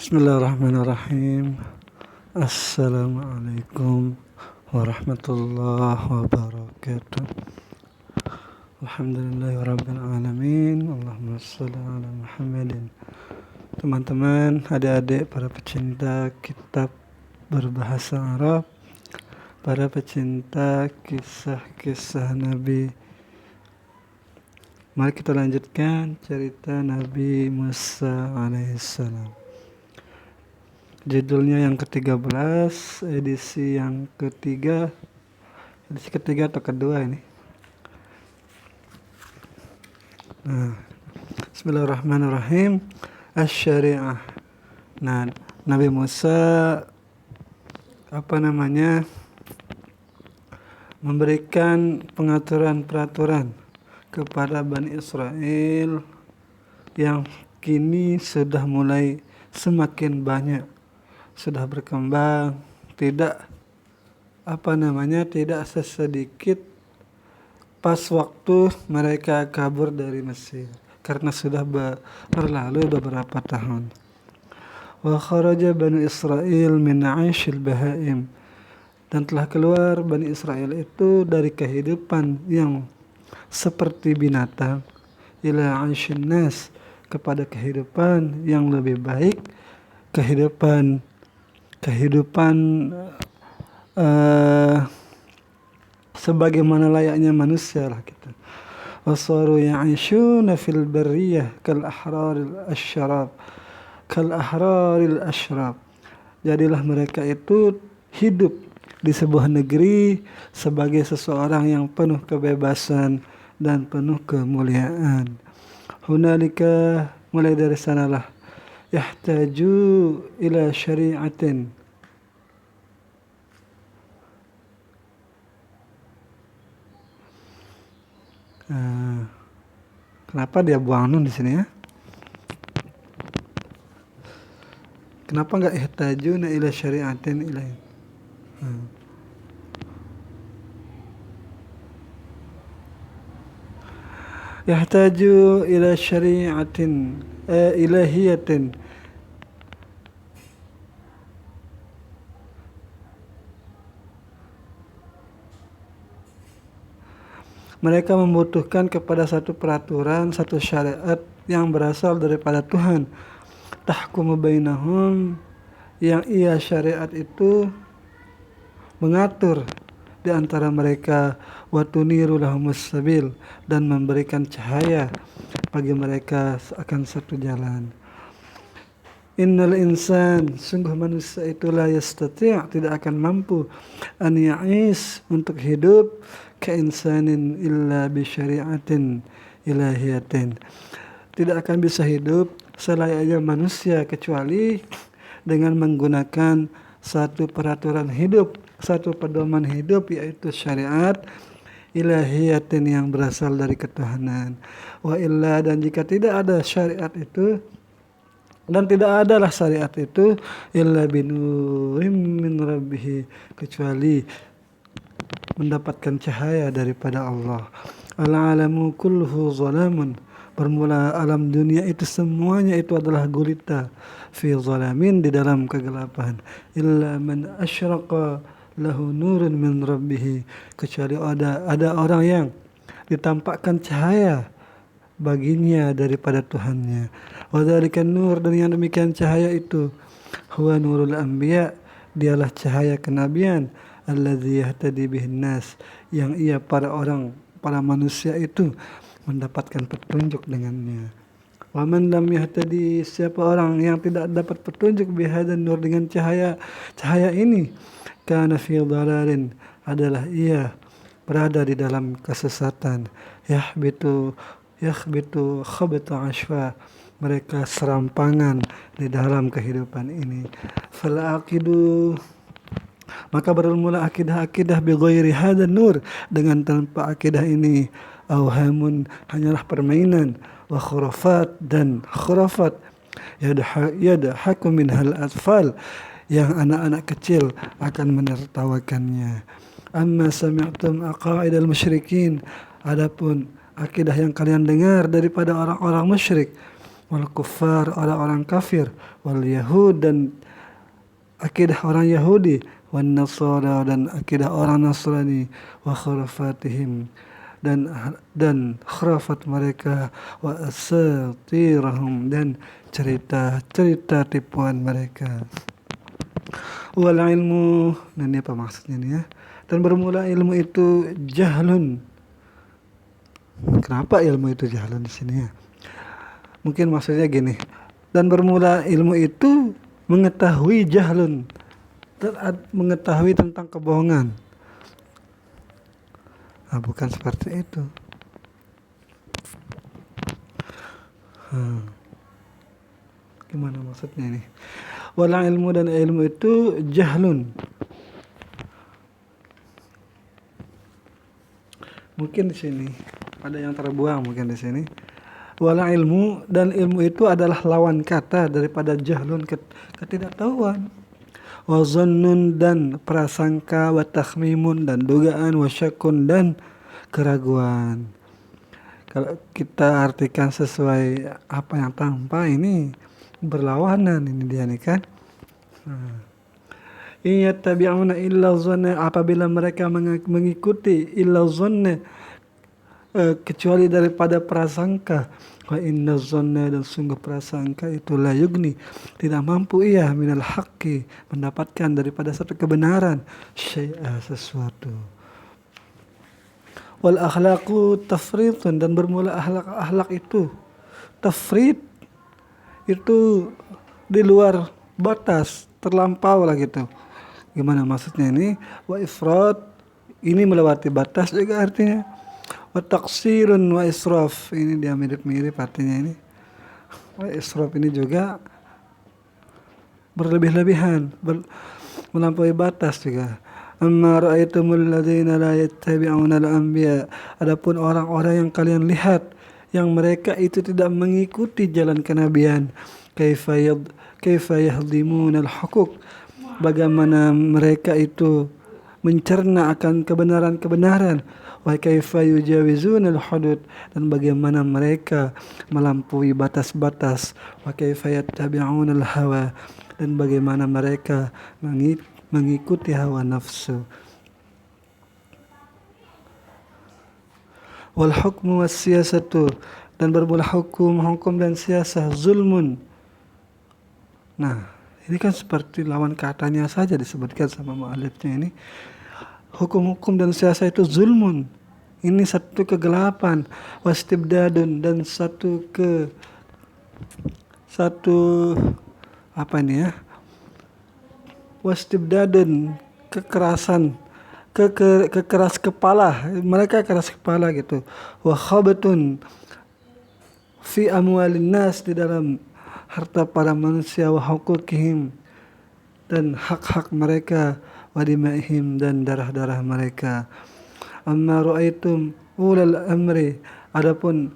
Bismillahirrahmanirrahim. Assalamualaikum warahmatullahi wabarakatuh. Alhamdulillahirabbil alamin. Allahumma shalli ala Muhammadin. Teman-teman, adik-adik, para pecinta kitab berbahasa Arab, para pecinta kisah-kisah Nabi, mari kita lanjutkan cerita Nabi Musa alaihissalam. Judulnya yang ke-13, edisi yang ketiga. Edisi ketiga atau kedua ini. Nah, Bismillahirrahmanirrahim. Asy-syari'ah. Nah, Nabi Musa memberikan pengaturan-peraturan kepada Bani Israel yang kini sudah mulai semakin banyak, sudah berkembang, tidak sesedikit pas waktu mereka kabur dari Mesir, karena sudah berlalu beberapa tahun. Wa kharaja Bani Israel min 'aishil bahaim, dan telah keluar Bani Israel itu dari kehidupan yang seperti binatang, ila 'aishin nas, kepada kehidupan yang lebih baik, kehidupan sebagaimana layaknya manusia lah kita. Wasaru ya'ishuna fil barriyah kal ahraril ashrab. Jadilah mereka itu hidup di sebuah negeri sebagai seseorang yang penuh kebebasan dan penuh kemuliaan. Hunalika, mulai dari sanalah, yahtaju ila syari'atin, kenapa dia buang nun di sini ya? Kenapa enggak ihtajuna ila syari'atin ilaih? Yahtaju ila syari'atin ilahiyatin. Mereka membutuhkan kepada satu peraturan, satu syariat yang berasal daripada Tuhan. Tahkumu bainahum, yang syariat itu mengatur di antara mereka, wa tuniru lahumus sabil, dan memberikan cahaya bagi mereka akan satu jalan. Innal insan, sungguh manusia itu la yastati', tidak akan mampu, an ya'is, untuk hidup, keinsanin illa bi syari'atin ilahiyatin, tidak akan bisa hidup selayaknya manusia kecuali dengan menggunakan satu peraturan hidup, satu pedoman hidup, yaitu syariat ilahiyatin yang berasal dari ketuhanan. Wa illa, dan jika tidak ada syariat itu, dan tidak adalah syariat itu, illa binurim min rabbih, kecuali mendapatkan cahaya daripada Allah. Al-alamu kulluhu zalamun, bermula alam dunia itu semuanya itu adalah gulita, fi zalamin, di dalam kegelapan, illa man asyraqa lahu nurun min rabbih, kecuali ada orang yang ditampakkan cahaya baginya daripada Tuhannya. Wa dzalikan nur, dan yang demikian cahaya itu, huwa nurul anbiya, dialah cahaya kenabian, alladzi yahtadi bihin nas, yang para manusia itu mendapatkan petunjuk dengannya. Wa man lam yahtadi, siapa orang yang tidak dapat petunjuk bihadan nur, dengan cahaya ini, kana fi dhalalin, adalah ia berada di dalam kesesatan, yakhbitu khabata ashfa, mereka serampangan di dalam kehidupan ini. Fal aqidu, maka bermula akidah-akidah bi ghairi hadan nur, dengan tanpa akidah ini, awhamun, hanyalah permainan, wa khurafat, dan khurafat, yadhaku minhal atfal, yang anak-anak kecil akan menertawakannya. Amma sami'tum aqaidal musyrikin, adapun akidah yang kalian dengar daripada orang-orang musyrik, wal kuffar, orang-orang kafir, wal yahud, dan akidah orang Yahudi, wan nasara, dan akidah orang Nasrani, wa khurafatihim, dan khurafat mereka, wa asatirahum, dan cerita-cerita tipuan mereka. Wal ilmu, nah ini apa maksudnya nih ya? Dan bermula ilmu itu jahlun. Kenapa ilmu itu jahlun di sini ya? Mungkin maksudnya gini. Dan bermula ilmu itu mengetahui jahlun, mengetahui tentang kebohongan. Nah, bukan seperti itu. Gimana maksudnya ini? Wala ilmu, dan ilmu itu jahlun. Mungkin di sini ada yang terbuang mungkin di sini. Wala ilmu, dan ilmu itu adalah lawan kata daripada jahlun, ketidaktahuan. Wa zannun, dan prasangka, wa takhmimun, dan dugaan, wa syakun, dan keraguan. Kalau kita artikan sesuai apa yang tampak, ini berlawanan ini dia nih kan. Iya tabi'una illa zanna, apabila mereka mengikuti illa zanna, kecuali daripada prasangka. Wa inna zanna, dan sungguh prasangka itu la yugni, tidak mampu ia minal haqqi, mendapatkan daripada satu kebenaran, syai'a, sesuatu. Wal akhlaqu tafritun, dan bermula akhlak itu tafrit, itu di luar batas, terlampau lah gitu. Gimana maksudnya ini? Wa ifrat, ini melewati batas juga artinya. Wa taqsirun wa israf, ini dia mirip-mirip artinya ini. Wa israf ini juga berlebih-lebihan, melampaui batas juga. Amma ra'aitumul ladzina la yattabi'una al-anbiya, adapun orang-orang yang kalian lihat yang mereka itu tidak mengikuti jalan kenabian, kaifa yahdimuna al-huquq, bagaimana mereka itu mencerna akan kebenaran-kebenaran, wa kaifa yujawizuna al-hudud, dan bagaimana mereka melampaui batas-batas, wa kaifa yattabi'una al-hawa, dan bagaimana mereka mengikuti hawa nafsu. Wal hukmu was siyasatu, dan bermula hukum dan siasah zulmun. Nah, ini kan seperti lawan katanya saja disebutkan sama mu'alifnya ini. Hukum dan siasah itu zulmun. Ini satu kegelapan, wastibdadun, dan satu apa ini ya? Wastibdadun, kekerasan, keras kepala, mereka keras kepala gitu. Wa khabatun fi amwalin nas, di dalam harta para manusia, wa huquqihim, dan hak-hak mereka, wa dimaihim, dan darah-darah mereka. Amma ra'aitum ulal amri, adapun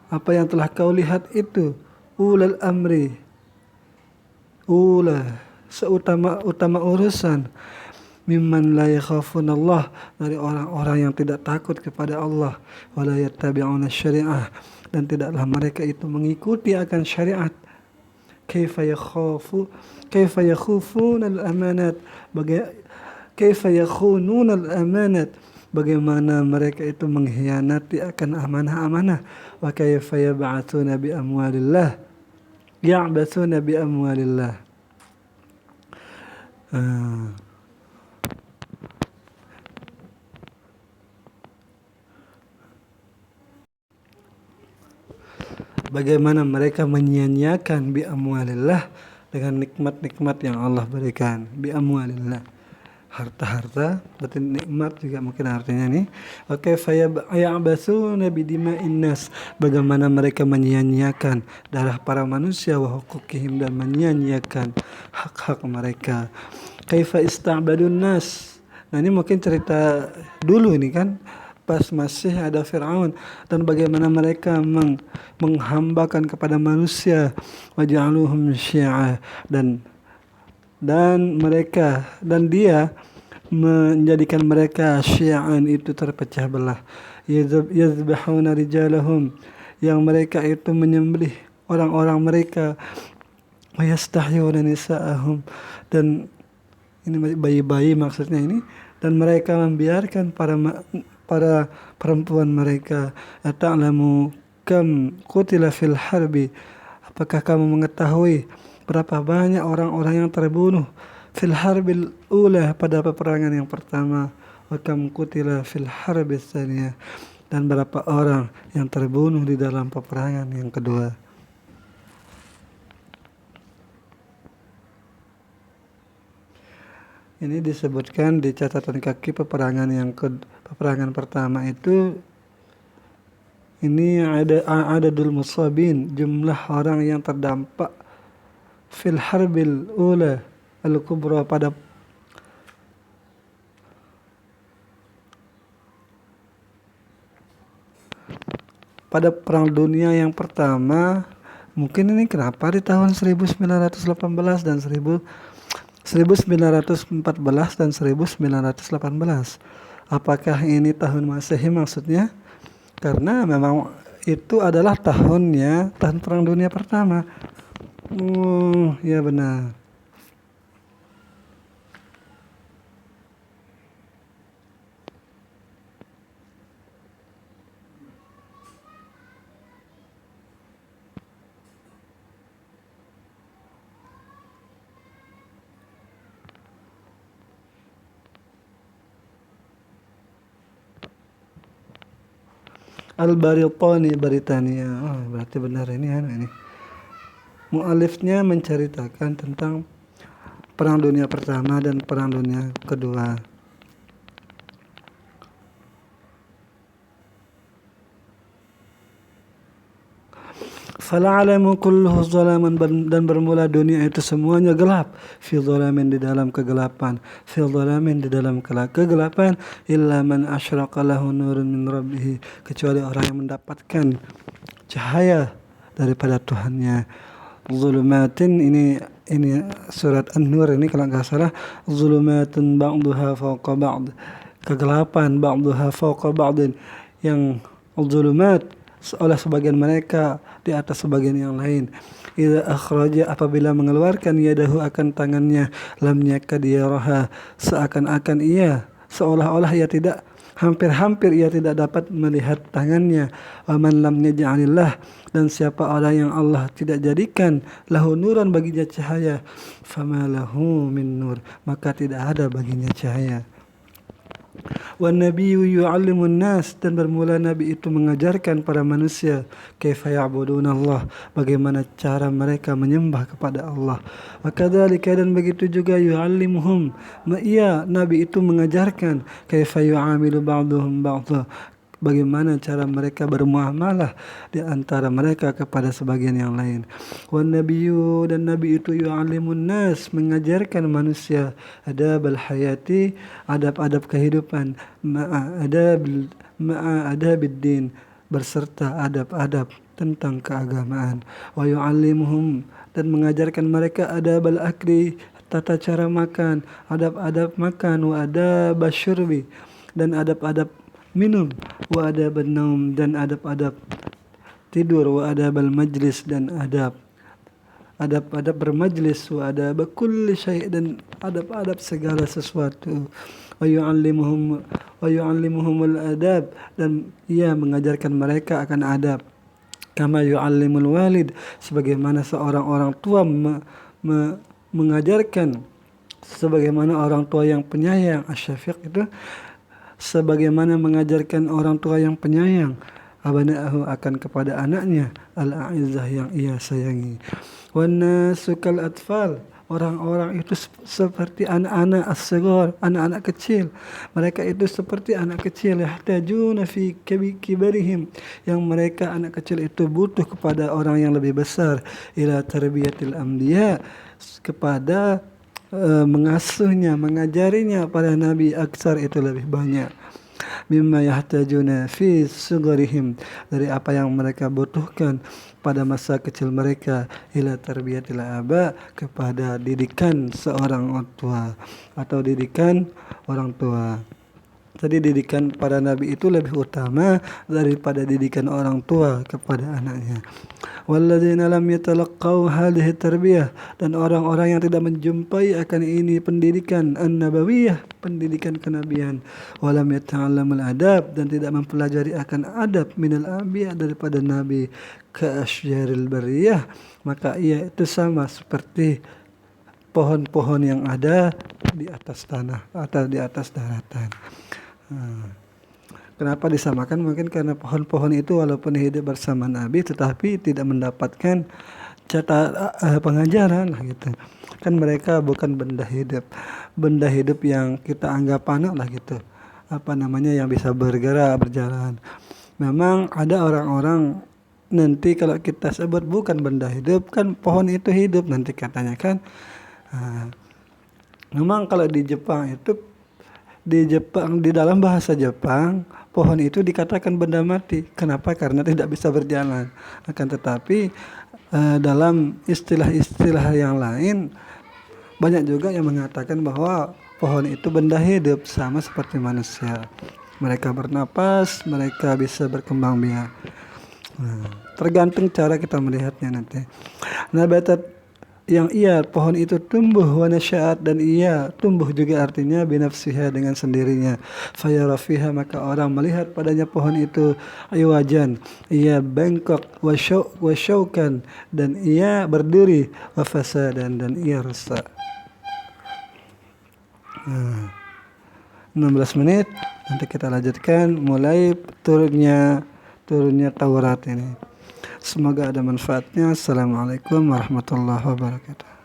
apa yang telah kau lihat itu, ulal amri, seutama urusan, mimman la yakhafuna Allah, dari orang-orang yang tidak takut kepada Allah, wa la yattabi'una syari'ah, dan tidaklah mereka itu mengikuti akan syariat. Kaifa yakhufuna al-amanat, kaifa yakhununa al-amanat, bagaimana mereka itu mengkhianati akan amanah-amanah. Wa kaifa yab'atsuna bi amwalillah, ya'batsuna bi amwalillah. Bagaimana mereka menyia-nyiakan bi amwalillah, dengan nikmat-nikmat yang Allah berikan. Bi amwalillah, harta-harta, berarti nikmat juga mungkin artinya nih. Wa kaifa ya'basuna bi dima'in nas, bagaimana mereka menyia-nyiakan darah para manusia, wa huquqihim, dan menyia-nyiakan hak-hak mereka. Kaifa ista'badun nas, nah ini mungkin cerita dulu ini kan, pas masih ada Fir'aun, dan bagaimana mereka menghambakan kepada manusia, waja'aluhum syi'a, dan dia menjadikan mereka syi'an, itu terpecah belah. Yazbahuna rijalahum, yang mereka itu menyembelih orang-orang mereka, wa yastahyuna nisa'ahum, dan ini bayi-bayi maksudnya ini, dan mereka membiarkan para perempuan mereka. Ata'lamu kam qutila fil harbi, apakah kamu mengetahui berapa banyak orang-orang yang terbunuh fil harbil ula, pada peperangan yang pertama, wa kam qutila fil harbi tsaniyah, dan berapa orang yang terbunuh di dalam peperangan yang kedua. Ini disebutkan di catatan kaki peperangan peperangan pertama itu, ini ada adadul musabin, jumlah orang yang terdampak fil harbil ula al-kubra, pada perang dunia yang pertama. Mungkin ini kenapa di tahun 1918 dan 1914 dan 1918. Apakah ini tahun Masehi maksudnya? Karena memang itu adalah tahun Perang Dunia Pertama. Ya benar. Al-Baritani, Baritania. Oh, berarti benar ini. Mu'alifnya menceritakan tentang Perang Dunia Pertama dan Perang Dunia Kedua. Fal'alamu kulluhu zalaman, dan bermula dunia itu semuanya gelap. Fi zalamin, di dalam kegelapan. Fi zalamin, di dalam kegelapan. Illa man asyraqa lahu nurun min rabbih, kecuali orang yang mendapatkan cahaya daripada Tuhannya. Zulumatin, ini surat An-Nur ini kalau nggak salah. Zulumatun ba'duha fawqa ba'd, kegelapan ba'duha fawqa ba'din, yang zulumat oleh sebagian mereka di atas sebagian yang lain. Idza akhraja, apabila mengeluarkan yadahu, akan tangannya, lam yakad yaraha, seakan-akan seolah-olah ia tidak, hampir-hampir ia tidak dapat melihat tangannya. Wa man lam yaj'alillah, dan siapa orang yang Allah tidak jadikan lahu nuran, baginya cahaya, fama lahu min nur, maka tidak ada baginya cahaya. Wan nabiyyu yu'allimun nas, dan bermula nabi itu mengajarkan para manusia kaifa ya'budunallah, bagaimana cara mereka menyembah kepada Allah. Wa kadzalika, dan begitu juga yu'allimuhum, nabi itu mengajarkan kaifa yu'amilu ba'duhum ba'dha, bagaimana cara mereka bermuamalah di antara mereka kepada sebagian yang lain. Wan nabiyyu, dan nabi itu yu'allimun nas, mengajarkan manusia adabal hayati, adab-adab kehidupan, ma'a adabid din, berserta adab-adab tentang keagamaan. Wa yu'allimuhum, dan mengajarkan mereka adabal akli, tata cara makan, adab-adab makan, wa adab syurbi, dan adab-adab minum, wa adab naum, dan adab-adab tidur, wa adab majlis, dan adab bermajlis, wa adab kulli syai', dan adab-adab segala sesuatu. Wa yu'allimuhum al-adab, dan ia mengajarkan mereka akan adab. Kama yu'allimul walid, sebagaimana seorang orang tua mengajarkan, sebagaimana orang tua yang penyayang, asy-syafiq itu, sebagaimana mengajarkan orang tua yang penyayang abana'ahu, akan kepada anaknya, al-a'izzah, yang ia sayangi. Wan nasu kal atfal, orang-orang itu seperti anak-anak as-sighar, anak-anak kecil. Mereka itu seperti anak kecil, yahtajuna fi kibarihim, yang mereka anak kecil itu butuh kepada orang yang lebih besar, ila tarbiyatil anbiya, kepada mengasuhnya, mengajarinya para nabi, aksar, itu lebih banyak, mimma yahtajuna fi sugharihim, dari apa yang mereka butuhkan pada masa kecil mereka, ila tarbiyatil aba, kepada didikan seorang orang tua atau didikan orang tua. Jadi didikan para nabi itu lebih utama daripada didikan orang tua kepada anaknya. Walladzina lam yatalaqqaw hadhihi tarbiyah, dan orang-orang yang tidak menjumpai akan ini pendidikan an-nabawiyah, pendidikan kenabian, walam yata'allamul adab, dan tidak mempelajari akan adab minal anbiya, daripada nabi, ka asjaril bariyah, maka ia itu sama seperti pohon-pohon yang ada di atas tanah atau di atas daratan. Kenapa disamakan? Mungkin karena pohon-pohon itu walaupun hidup bersama Nabi tetapi tidak mendapatkan pengajaran lah gitu. Kan mereka bukan benda hidup yang kita anggap panah lah gitu. Apa namanya, yang bisa bergerak, berjalan. Memang ada orang-orang nanti kalau kita sebut bukan benda hidup, kan pohon itu hidup nanti katanya kan. Memang kalau di Jepang itu, di dalam bahasa Jepang, pohon itu dikatakan benda mati. Kenapa? Karena tidak bisa berjalan. Akan tetapi dalam istilah-istilah yang lain, banyak juga yang mengatakan bahwa pohon itu benda hidup, sama seperti manusia. Mereka bernapas, mereka bisa berkembang biak. Tergantung cara kita melihatnya nanti. Nabatat, yang pohon itu tumbuh, wa nasya'at, dan ia tumbuh juga artinya binafsiha, dengan sendirinya. Fayara fiha, maka orang melihat padanya pohon itu iwajan, ia bengkok, wa syaukan, dan ia berduri, wa fasadan, dan ia rusak. 16 menit, nanti kita lanjutkan mulai turunnya Taurat ini. Semoga ada manfaatnya. Assalamualaikum warahmatullahi wabarakatuh.